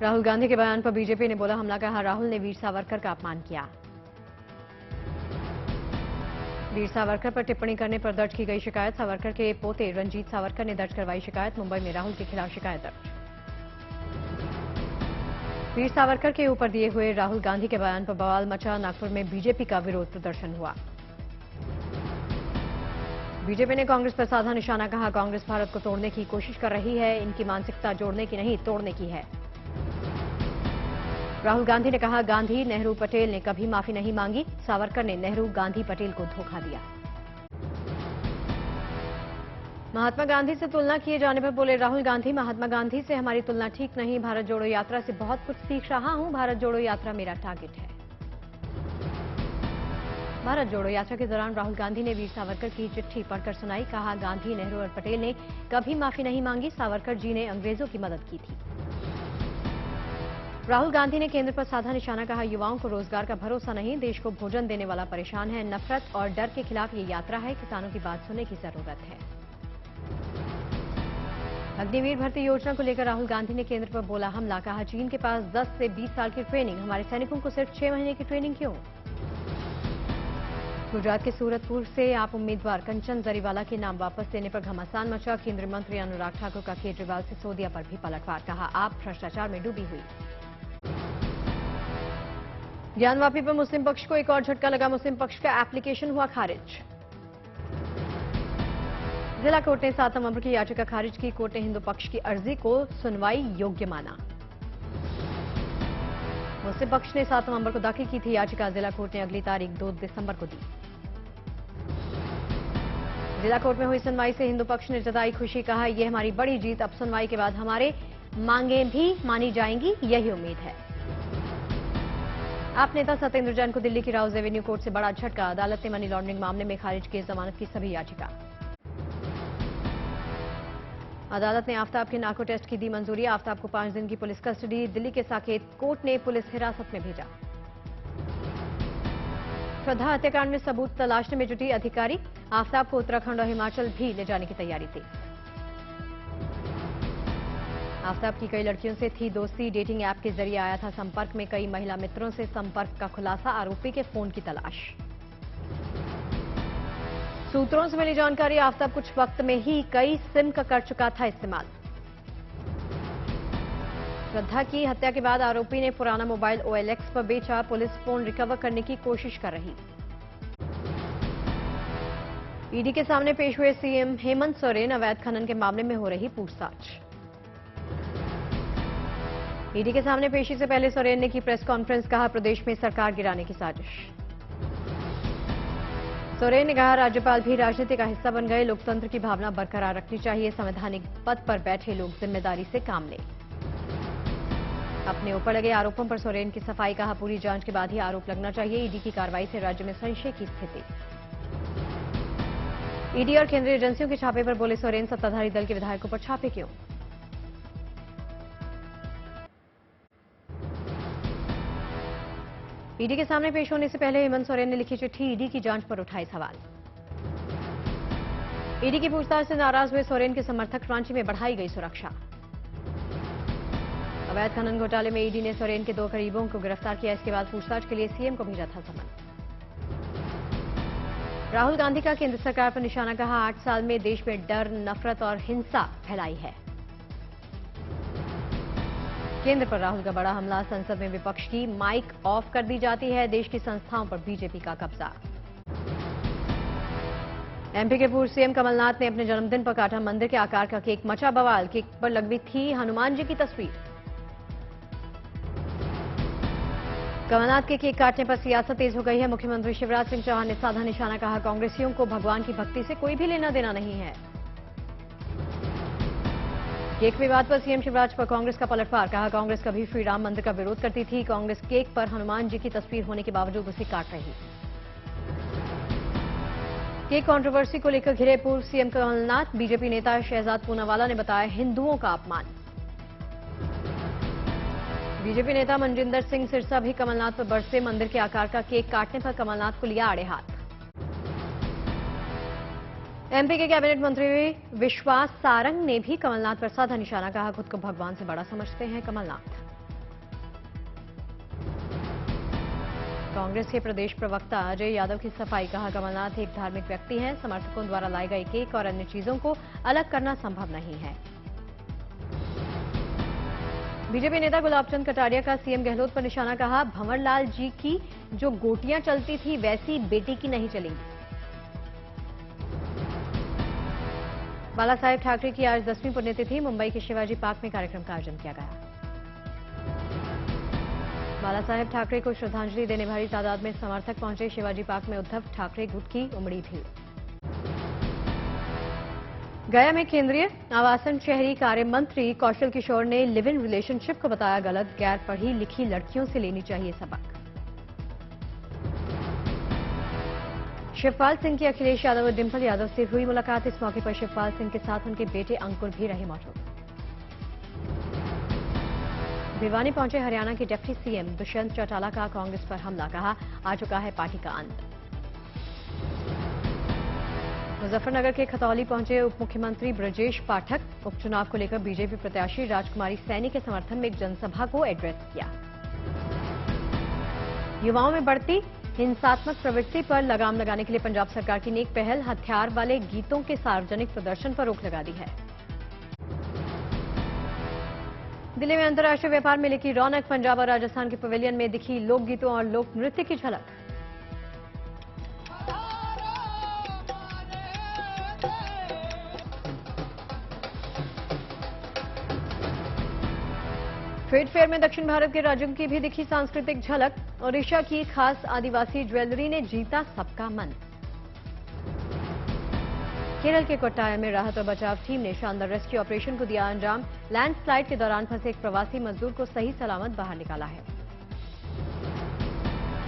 राहुल गांधी के बयान पर बीजेपी ने बोला हमला, कहा राहुल ने वीर सावरकर का अपमान किया। वीर सावरकर पर टिप्पणी करने पर दर्ज की गई शिकायत। सावरकर के पोते रंजीत सावरकर ने दर्ज करवाई शिकायत। मुंबई में राहुल के खिलाफ शिकायत दर्ज। वीर सावरकर के ऊपर दिए हुए राहुल गांधी के बयान पर बवाल मचा। नागपुर में बीजेपी का विरोध प्रदर्शन हुआ। बीजेपी ने कांग्रेस पर साधा निशाना, कहा कांग्रेस भारत को तोड़ने की कोशिश कर रही है, इनकी मानसिकता जोड़ने की नहीं तोड़ने की है। राहुल गांधी ने कहा गांधी नेहरू पटेल ने कभी माफी नहीं मांगी, सावरकर ने नेहरू गांधी पटेल को धोखा दिया। महात्मा गांधी से तुलना किए जाने पर बोले राहुल गांधी, महात्मा गांधी से हमारी तुलना ठीक नहीं। भारत जोड़ो यात्रा से बहुत कुछ सीख रहा हूं। भारत जोड़ो यात्रा मेरा टारगेट है। भारत जोड़ो यात्रा के दौरान राहुल गांधी ने वीर सावरकर की चिट्ठी पढ़कर सुनाई। कहा गांधी नेहरू और पटेल ने कभी माफी नहीं मांगी, सावरकर जी ने अंग्रेजों की मदद की थी। राहुल गांधी ने केंद्र पर साधा निशाना, कहा युवाओं को रोजगार का भरोसा नहीं, देश को भोजन देने वाला परेशान है। नफरत और डर के खिलाफ ये यात्रा है, किसानों की बात सुनने की जरूरत है। अग्निवीर भर्ती योजना को लेकर राहुल गांधी ने केंद्र पर बोला हमला, कहा चीन के पास 10 से 20 साल की ट्रेनिंग, हमारे सैनिकों को सिर्फ 6 महीने की ट्रेनिंग क्यों। गुजरात के सूरतपुर से आप उम्मीदवार कंचन जरीवाला के नाम वापस लेने पर घमासान मचा। केंद्रीय मंत्री अनुराग ठाकुर का केजरीवाल सिसोदिया पर भी पलटवार, कहा आप भ्रष्टाचार में डूबी हुई। ज्ञानवापी पर मुस्लिम पक्ष को एक और झटका लगा। मुस्लिम पक्ष का एप्लीकेशन हुआ खारिज। जिला कोर्ट ने 7 नवंबर की याचिका खारिज की। कोर्ट ने हिंदू पक्ष की अर्जी को सुनवाई योग्य माना। मुस्लिम पक्ष ने 7 नवंबर को दाखिल की थी याचिका। जिला कोर्ट ने अगली तारीख 2 दिसंबर को दी। जिला कोर्ट में हुई सुनवाई से हिंदू पक्ष ने जताई खुशी, कहा यह हमारी बड़ी जीत, अब सुनवाई के बाद हमारे मांगें भी मानी जाएंगी, यही उम्मीद है। आप नेता सत्येंद्र जैन को दिल्ली की राउज एवेन्यू कोर्ट से बड़ा झटका। अदालत ने मनी लॉन्ड्रिंग मामले में खारिज की जमानत की सभी याचिका। अदालत ने आफ्ताब के नार्को टेस्ट की दी मंजूरी। आफ्ताब को 5 दिन की पुलिस कस्टडी। दिल्ली के साकेत कोर्ट ने पुलिस हिरासत में भेजा। श्रद्धा हत्याकांड में सबूत तलाशने में जुटी अधिकारी। आफ्ताब को उत्तराखंड और हिमाचल भी ले जाने की तैयारी थी। आफ्ताब की कई लड़कियों से थी दोस्ती। डेटिंग ऐप के जरिए आया था संपर्क में। कई महिला मित्रों से संपर्क का खुलासा। आरोपी के फोन की तलाश। सूत्रों से मिली जानकारी, आफ्ताब कुछ वक्त में ही कई सिम का कर चुका था इस्तेमाल। श्रद्धा की हत्या के बाद आरोपी ने पुराना मोबाइल OLX पर बेचा। पुलिस फोन रिकवर करने की कोशिश कर रही। ईडी के सामने पेश हुए सीएम हेमंत सोरेन। अवैध खनन के मामले में हो रही पूछताछ। ईडी के सामने पेशी से पहले सोरेन ने की प्रेस कॉन्फ्रेंस, कहा प्रदेश में सरकार गिराने की साजिश। सोरेन ने कहा राज्यपाल भी राजनीति का हिस्सा बन गए, लोकतंत्र की भावना बरकरार रखनी चाहिए, संवैधानिक पद पर बैठे लोग जिम्मेदारी से काम लें। अपने ऊपर लगे आरोपों पर सोरेन की सफाई, कहा पूरी जांच के बाद ही आरोप लगना चाहिए। ईडी की कार्रवाई से राज्य में संशय की स्थिति। ईडी और केंद्रीय एजेंसियों के छापे पर बोले सोरेन, सत्ताधारी दल के विधायकों पर छापे क्यों। ईडी के सामने पेश होने से पहले हेमंत सोरेन ने लिखी चिट्ठी। ईडी की जांच पर उठाए सवाल। ईडी की पूछताछ से नाराज हुए सोरेन के समर्थक, रांची में बढ़ाई गई सुरक्षा। अवैध खनन घोटाले में ईडी ने सोरेन के 2 करीबों को गिरफ्तार किया। इसके बाद पूछताछ के लिए सीएम को भेजा था समन। राहुल गांधी का केंद्र सरकार पर निशाना, कहा 8 साल में देश में डर, नफरत और हिंसा फैलाई है। केंद्र पर राहुल का बड़ा हमला। संसद में विपक्ष की माइक ऑफ कर दी जाती है। देश की संस्थाओं पर बीजेपी का कब्जा। एमपी के पूर्व सीएम कमलनाथ ने अपने जन्मदिन पर काटा मंदिर के आकार का केक। मचा बवाल। केक पर लगी थी हनुमान जी की तस्वीर। कमलनाथ के केक काटने पर सियासत तेज हो गई है। मुख्यमंत्री शिवराज सिंह चौहान ने साधा निशाना, कहा कांग्रेसियों को भगवान की भक्ति से कोई भी लेना देना नहीं है। केक विवाद पर सीएम शिवराज पर कांग्रेस का पलटवार, कहा कांग्रेस कभी श्री राम मंदिर का विरोध करती थी। कांग्रेस केक पर हनुमान जी की तस्वीर होने के बावजूद उसे काट रही। केक कंट्रोवर्सी को लेकर घिरे पूर्व सीएम कमलनाथ। बीजेपी नेता शहजाद पूनावाला ने बताया हिंदुओं का अपमान। बीजेपी नेता मनजिंदर सिंह सिरसा भी कमलनाथ पर बरसे। मंदिर के आकार का केक काटने पर कमलनाथ को लिया आड़े हाथ। एमपी के कैबिनेट मंत्री विश्वास सारंग ने भी कमलनाथ पर साधा निशाना, कहा खुद को भगवान से बड़ा समझते हैं कमलनाथ। कांग्रेस के प्रदेश प्रवक्ता अजय यादव की सफाई, कहा कमलनाथ एक धार्मिक व्यक्ति हैं, समर्थकों द्वारा लाई गई केक और अन्य चीजों को अलग करना संभव नहीं है। बीजेपी नेता गुलाबचंद कटारिया का सीएम गहलोत पर निशाना, कहा भंवरलाल जी की जो गोटियां चलती थी वैसी बेटी की नहीं चलेंगी। बाला साहेब ठाकरे की आज 10वीं पुण्यतिथि, मुंबई के शिवाजी पार्क में कार्यक्रम का आयोजन किया गया। बाला साहेब ठाकरे को श्रद्धांजलि देने भारी तादाद में समर्थक पहुंचे, शिवाजी पार्क में उद्धव ठाकरे गुट की उमड़ी भीड़। गया में केंद्रीय आवासन शहरी कार्य मंत्री कौशल किशोर ने लिव इन रिलेशनशिप को बताया गलत, गैर पढ़ी लिखी लड़कियों से लेनी चाहिए सबक। शिवपाल सिंह की अखिलेश यादव और डिंपल यादव से हुई मुलाकात, इस मौके पर शिवपाल सिंह के साथ उनके बेटे अंकुर भी रहे मौजूद। भिवानी पहुंचे हरियाणा के डिप्टी सीएम दुष्यंत चौटाला का कांग्रेस पर हमला, कहा आ चुका है पार्टी का अंत। मुजफ्फरनगर के खतौली पहुंचे उप मुख्यमंत्री ब्रजेश पाठक, उपचुनाव को लेकर बीजेपी प्रत्याशी राजकुमारी सैनी के समर्थन में एक जनसभा को एड्रेस किया। युवाओं में बढ़ती हिंसात्मक प्रवृत्ति पर लगाम लगाने के लिए पंजाब सरकार की नेक पहल, हथियार वाले गीतों के सार्वजनिक प्रदर्शन पर रोक लगा दी है। दिल्ली में अंतर्राष्ट्रीय व्यापार मेले की रौनक, पंजाब और राजस्थान के पवेलियन में दिखी लोकगीतों और लोक नृत्य की झलक। ट्रेड फेयर में दक्षिण भारत के राज्यों की भी दिखी सांस्कृतिक झलक, ओडिशा की खास आदिवासी ज्वेलरी ने जीता सबका मन। केरल के कोट्टायम में राहत और बचाव टीम ने शानदार रेस्क्यू ऑपरेशन को दिया अंजाम, लैंडस्लाइड के दौरान फंसे एक प्रवासी मजदूर को सही सलामत बाहर निकाला है।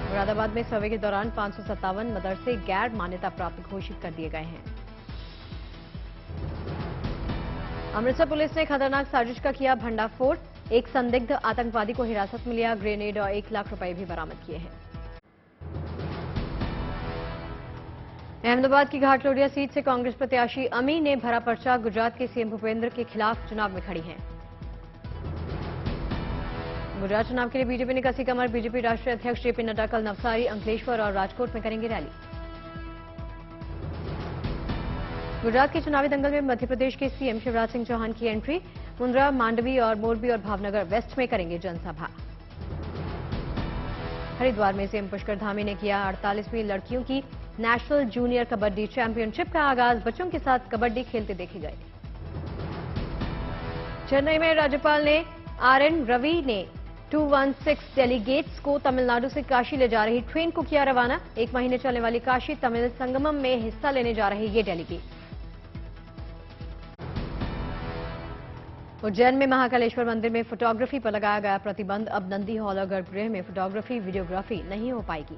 मुरादाबाद में सर्वे के दौरान 557 मदरसे गैर मान्यता प्राप्त घोषित कर दिए गए हैं। अमृतसर पुलिस ने खतरनाक साजिश का किया भंडाफोड़, एक संदिग्ध आतंकवादी को हिरासत में लिया, ग्रेनेड और 1 लाख रुपए भी बरामद किए हैं। अहमदाबाद की घाटलोडिया सीट से कांग्रेस प्रत्याशी अमी ने भरा पर्चा, गुजरात के सीएम भूपेंद्र के खिलाफ चुनाव में खड़ी हैं। गुजरात चुनाव के लिए बीजेपी ने कसी कमर, बीजेपी राष्ट्रीय अध्यक्ष जेपी नड्डा कल नवसारी, अंकलेश्वर और राजकोट में करेंगे रैली। गुजरात के चुनावी दंगल में मध्य प्रदेश के सीएम शिवराज सिंह चौहान की एंट्री, मुंद्रा, मांडवी और मोरबी और भावनगर वेस्ट में करेंगे जनसभा। हरिद्वार में सीएम पुष्कर धामी ने किया 48वीं लड़कियों की नेशनल जूनियर कबड्डी चैंपियनशिप का आगाज, बच्चों के साथ कबड्डी खेलते देखे गए। चेन्नई में राज्यपाल ने आरएन रवि ने 216 डेलीगेट्स को तमिलनाडु से काशी ले जा रही ट्रेन को किया रवाना, 1 महीने चलने वाली काशी तमिल संगमम में हिस्सा लेने जा रहे ये डेलीगेट। उज्जैन में महाकालेश्वर मंदिर में फोटोग्राफी पर लगाया गया प्रतिबंध, अब नंदी हॉल और गर्भगृह में फोटोग्राफी वीडियोग्राफी नहीं हो पाएगी।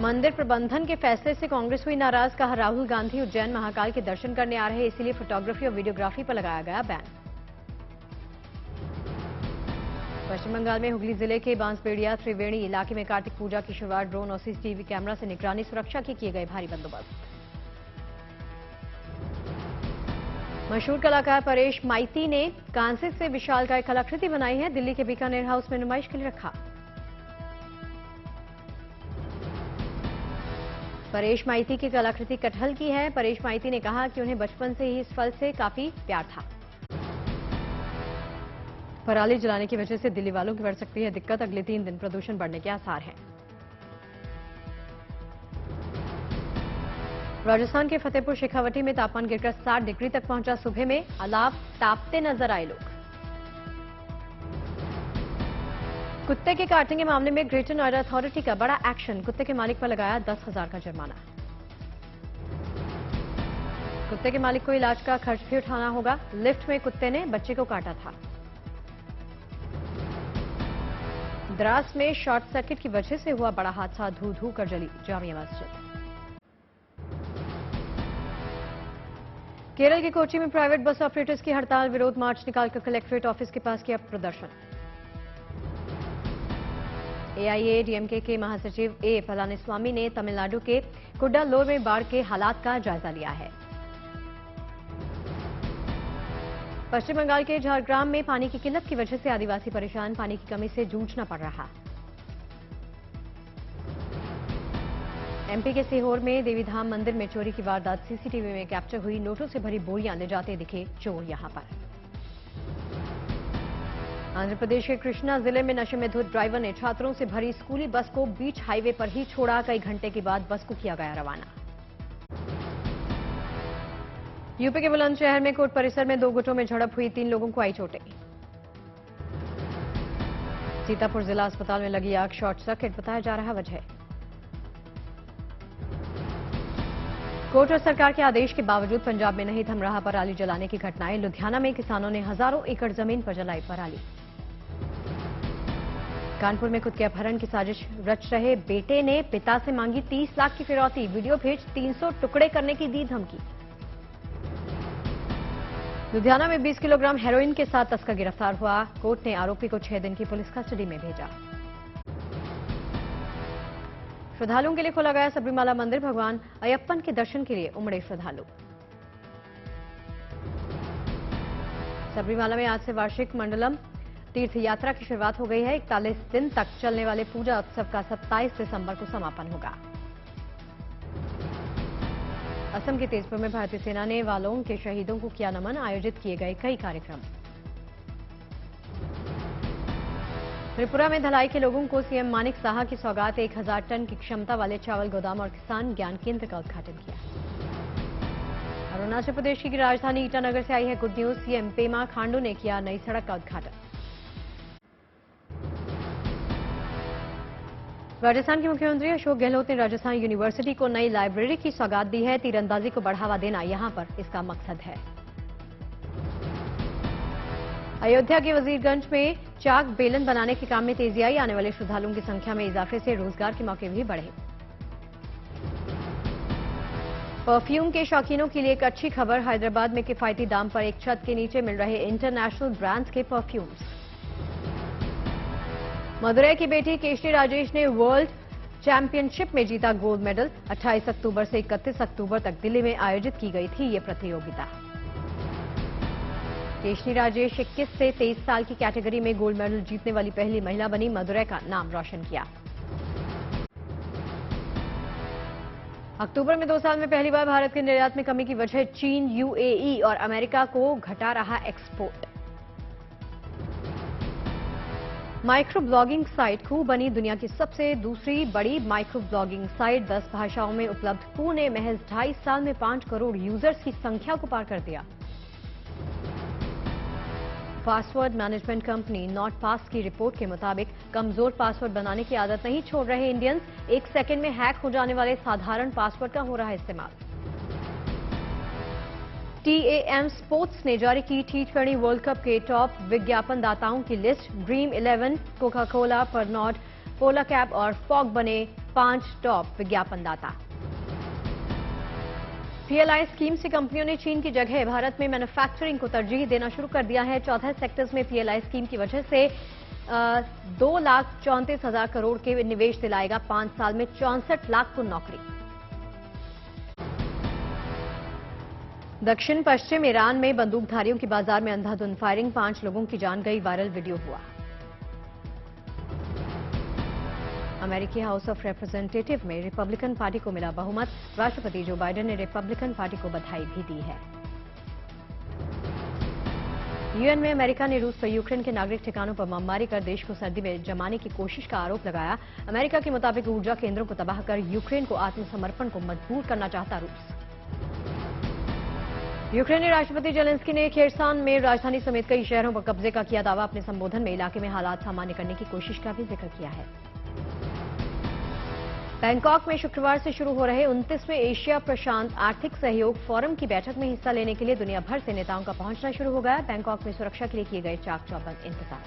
मंदिर प्रबंधन के फैसले से कांग्रेस हुई नाराज, कहा राहुल गांधी उज्जैन महाकाल के दर्शन करने आ रहे, इसीलिए फोटोग्राफी और वीडियोग्राफी पर लगाया गया बैन। पश्चिम बंगाल में हुगली जिले के बांसबेड़िया त्रिवेणी इलाके में कार्तिक पूजा की शुरुआत, ड्रोन और सीसीटीवी कैमरा से निगरानी, सुरक्षा के किए गए भारी बंदोबस्त। मशहूर कलाकार परेश माइती ने कांसे से विशालकाय कलाकृति बनाई है, दिल्ली के बीकानेर हाउस में नुमाइश के लिए रखा। परेश माइती की कलाकृति कटहल की है। परेश माइती ने कहा कि उन्हें बचपन से ही इस फल से काफी प्यार था। पराली जलाने की वजह से दिल्ली वालों की बढ़ सकती है दिक्कत, अगले 3 दिन प्रदूषण बढ़ने के आसार हैं। राजस्थान के फतेहपुर शेखावटी में तापमान गिरकर 60 डिग्री तक पहुंचा, सुबह में अलाव तापते नजर आए लोग। कुत्ते के काटने के मामले में ग्रेटर नोएडा अथॉरिटी का बड़ा एक्शन, कुत्ते के मालिक पर लगाया 10,000 का जुर्माना। कुत्ते के मालिक को इलाज का खर्च भी उठाना होगा, लिफ्ट में कुत्ते ने बच्चे को काटा था। द्रास में शॉर्ट सर्किट की वजह से हुआ बड़ा हादसा, धू धू कर जली जामिया मस्जिद। केरल के कोच्चि में प्राइवेट बस ऑपरेटर्स की हड़ताल, विरोध मार्च निकालकर कलेक्ट्रेट ऑफिस के पास किया प्रदर्शन। एआईएडीएमके के महासचिव ए पलानीस्वामी ने तमिलनाडु के कुड्डालोर में बाढ़ के हालात का जायजा लिया है। पश्चिम बंगाल के झारग्राम में पानी की किल्लत की वजह से आदिवासी परेशान, पानी की कमी से जूझना पड़ रहा। एमपी के सीहोर में देवीधाम मंदिर में चोरी की वारदात सीसीटीवी में कैप्चर हुई। नोटों से भरी बोरियां ले जाते दिखे चोर यहां पर। आंध्र प्रदेश के कृष्णा जिले में नशे में धुत ड्राइवर ने छात्रों से भरी स्कूली बस को बीच हाईवे पर ही छोड़ा। कई घंटे के बाद बस को किया गया रवाना। यूपी के बुलंदशहर में कोर्ट परिसर में 2 गुटों में झड़प हुई। 3 लोगों को आई चोटें। सीतापुर जिला अस्पताल में लगी आग शॉर्ट सर्किट बताया जा रहा वजह। कोर्ट और सरकार के आदेश के बावजूद पंजाब में नहीं थम रहा पराली जलाने की घटनाएं। लुधियाना में किसानों ने हजारों एकड़ जमीन पर जलाई पराली। कानपुर में खुद के अपहरण की साजिश रच रहे बेटे ने पिता से मांगी 30 लाख की फिरौती। वीडियो भेज 300 टुकड़े करने की दी धमकी। लुधियाना में 20 किलोग्राम हेरोइन के साथ तस्कर गिरफ्तार हुआ। कोर्ट ने आरोपी को 6 दिन की पुलिस कस्टडी में भेजा। श्रद्धालुओं के लिए खोला गया सबरीमाला मंदिर। भगवान अयप्पन के दर्शन के लिए उमड़े श्रद्धालु। सबरीमाला में आज से वार्षिक मंडलम तीर्थ यात्रा की शुरुआत हो गई है। 41 दिन तक चलने वाले पूजा उत्सव का 27 दिसंबर को समापन होगा। असम के तेजपुर में भारतीय सेना ने वालोंग के शहीदों को किया नमन। आयोजित किए गए कई कार्यक्रम। त्रिपुरा में धलाई के लोगों को सीएम मानिक साहा की सौगात। 1000 टन की क्षमता वाले चावल गोदाम और किसान ज्ञान केंद्र का उद्घाटन किया। अरुणाचल प्रदेश की राजधानी ईटानगर से आई है good news. CM Pema Khandu ने किया नई सड़क का उद्घाटन। राजस्थान के मुख्यमंत्री अशोक गहलोत ने राजस्थान यूनिवर्सिटी को नई लाइब्रेरी की सौगात दी है। तीरंदाजी को बढ़ावा देना यहां पर इसका मकसद है। अयोध्या के वजीरगंज में चाक बेलन बनाने के काम में तेजी आई। आने वाले श्रद्धालुओं की संख्या में इजाफे से रोजगार के मौके भी बढ़े। परफ्यूम के शौकीनों के लिए एक अच्छी खबर। हैदराबाद में किफायती दाम पर एक छत के नीचे मिल रहे इंटरनेशनल ब्रांड्स के परफ्यूम्स। मदुरै की बेटी केशनी राजेश ने वर्ल्ड चैंपियनशिप में जीता गोल्ड मेडल। 28 अक्टूबर से 31 अक्टूबर तक दिल्ली में आयोजित की गई थी ये प्रतियोगिता। केशनी राजेश 21 से 23 साल की कैटेगरी में गोल्ड मेडल जीतने वाली पहली महिला बनी। मदुरै का नाम रोशन किया। अक्टूबर में 2 साल में पहली बार भारत के निर्यात में कमी की वजह चीन, यूएई और अमेरिका को घटा रहा एक्सपोर्ट। माइक्रो ब्लॉगिंग साइट खूब बनी दुनिया की सबसे दूसरी बड़ी माइक्रो ब्लॉगिंग साइट। 10 भाषाओं में उपलब्ध कू ने महज 2.5 साल में 5 करोड़ यूजर्स की संख्या को पार कर दिया। पासवर्ड मैनेजमेंट कंपनी नॉटपास की रिपोर्ट के मुताबिक कमजोर पासवर्ड बनाने की आदत नहीं छोड़ रहे इंडियंस। 1 सेकंड में हैक हो जाने वाले साधारण पासवर्ड का हो रहा है इस्तेमाल। TAM स्पोर्ट्स ने जारी की T20 वर्ल्ड कप के टॉप विज्ञापनदाताओं की लिस्ट। ड्रीम 11, कोका कोला, परनॉट, पोला कैब और फॉग बने 5 टॉप विज्ञापनदाता। PLI स्कीम से कंपनियों ने चीन की जगह भारत में मैन्युफैक्चरिंग को तरजीह देना शुरू कर दिया है। 14 सेक्टर्स में PLI स्कीम की वजह से 2,34,000 करोड़ के निवेश दिलाएगा। 5 साल में 64 लाख को नौकरी। दक्षिण पश्चिम ईरान में बंदूकधारियों की बाजार में अंधाधुंध फायरिंग। 5 लोगों की जान गई। वायरल वीडियो हुआ। अमेरिकी हाउस ऑफ रिप्रेजेंटेटिव में रिपब्लिकन पार्टी को मिला बहुमत। राष्ट्रपति जो बाइडेन ने रिपब्लिकन पार्टी को बधाई भी दी है। यूएन में अमेरिका ने रूस पर यूक्रेन के नागरिक ठिकानों पर बमबारी कर देश को सर्दी में जमाने की कोशिश का आरोप लगाया। अमेरिका के मुताबिक ऊर्जा केंद्रों को तबाह कर यूक्रेन को आत्मसमर्पण को मजबूर करना चाहता रूस। यूक्रेनी राष्ट्रपति जेलेंस्की ने खेरसान में राजधानी समेत कई शहरों पर कब्जे का किया दावा। अपने संबोधन में इलाके में हालात सामान्य करने की कोशिश का भी जिक्र किया है। बैंकॉक में शुक्रवार से शुरू हो रहे 29वें एशिया प्रशांत आर्थिक सहयोग फोरम की बैठक में हिस्सा लेने के लिए दुनिया भर से नेताओं का पहुंचना शुरू हो गया। बैंकॉक में सुरक्षा के लिए किए गए चाक चौबंद इंतजाम।